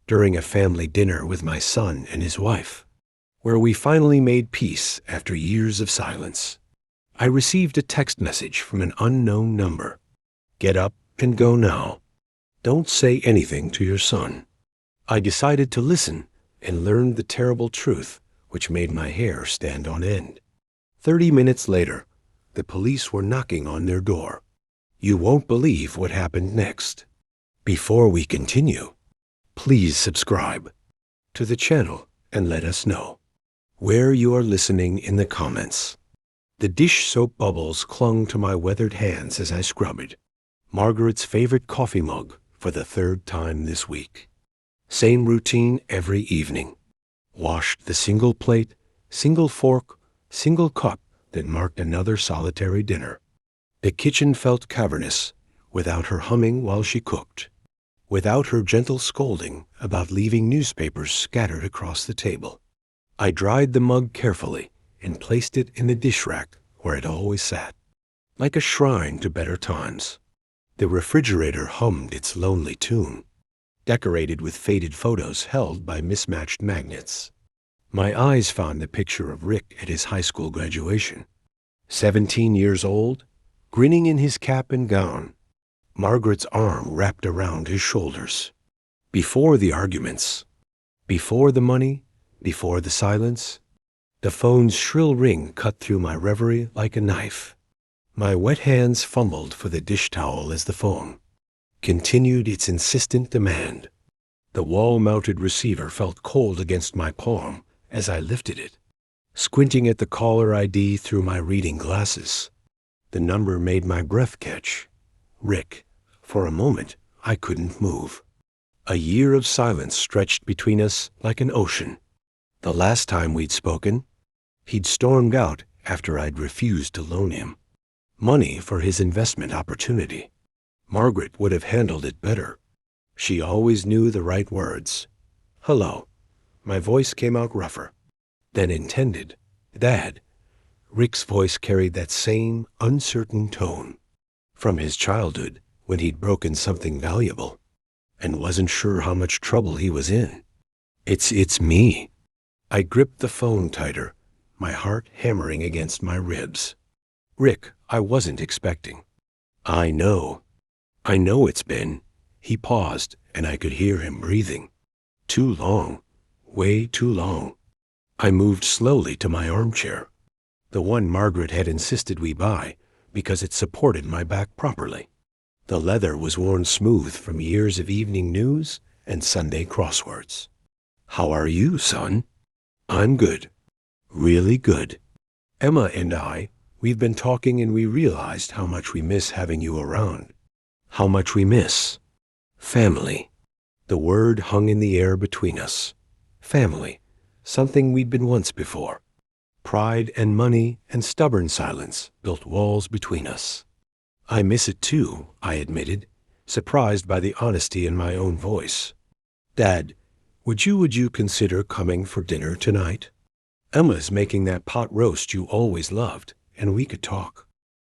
during a family dinner with my son and his wife, where we finally made peace after years of silence. I received a text message from an unknown number. Get up and go now. Don't say anything to your son. I decided to listen and learned the terrible truth, which made my hair stand on end. 30 minutes later, the police were knocking on their door. You won't believe what happened next. Before we continue, please subscribe to the channel and let us know where you are listening in the comments. The dish soap bubbles clung to my weathered hands as I scrubbed. Margaret's favorite coffee mug for the third time this week. Same routine every evening. Washed the single plate, single fork, single cup that marked another solitary dinner. The kitchen felt cavernous without her humming while she cooked, without her gentle scolding about leaving newspapers scattered across the table. I dried the mug carefully and placed it in the dish rack where it always sat, like a shrine to better times. The refrigerator hummed its lonely tune, decorated with faded photos held by mismatched magnets. My eyes found the picture of Rick at his high school graduation. 17 years old, grinning in his cap and gown, Margaret's arm wrapped around his shoulders. Before the arguments, before the money, before the silence, the phone's shrill ring cut through my reverie like a knife. My wet hands fumbled for the dish towel as the phone continued its insistent demand. The wall-mounted receiver felt cold against my palm as I lifted it, squinting at the caller ID through my reading glasses. The number made my breath catch. Rick. For a moment, I couldn't move. A year of silence stretched between us like an ocean. The last time we'd spoken, he'd stormed out after I'd refused to loan him money for his investment opportunity. Margaret would have handled it better. She always knew the right words. Hello. My voice came out rougher than intended. Dad. Rick's voice carried that same uncertain tone from his childhood when he'd broken something valuable and wasn't sure how much trouble he was in. It's me. I gripped the phone tighter, my heart hammering against my ribs. Rick, I wasn't expecting. I know it's been. He paused, and I could hear him breathing. Too long. Way too long. I moved slowly to my armchair, the one Margaret had insisted we buy because it supported my back properly. The leather was worn smooth from years of evening news and Sunday crosswords. How are you, son? I'm good. Really good. Emma and we've been talking and we realized how much we miss having you around. How much we miss family. The word hung in the air between us. Family. Something we'd been once before. Pride and money and stubborn silence built walls between us. I miss it too, I admitted, surprised by the honesty in my own voice. Dad, would you consider coming for dinner tonight? Emma's making that pot roast you always loved, and we could talk.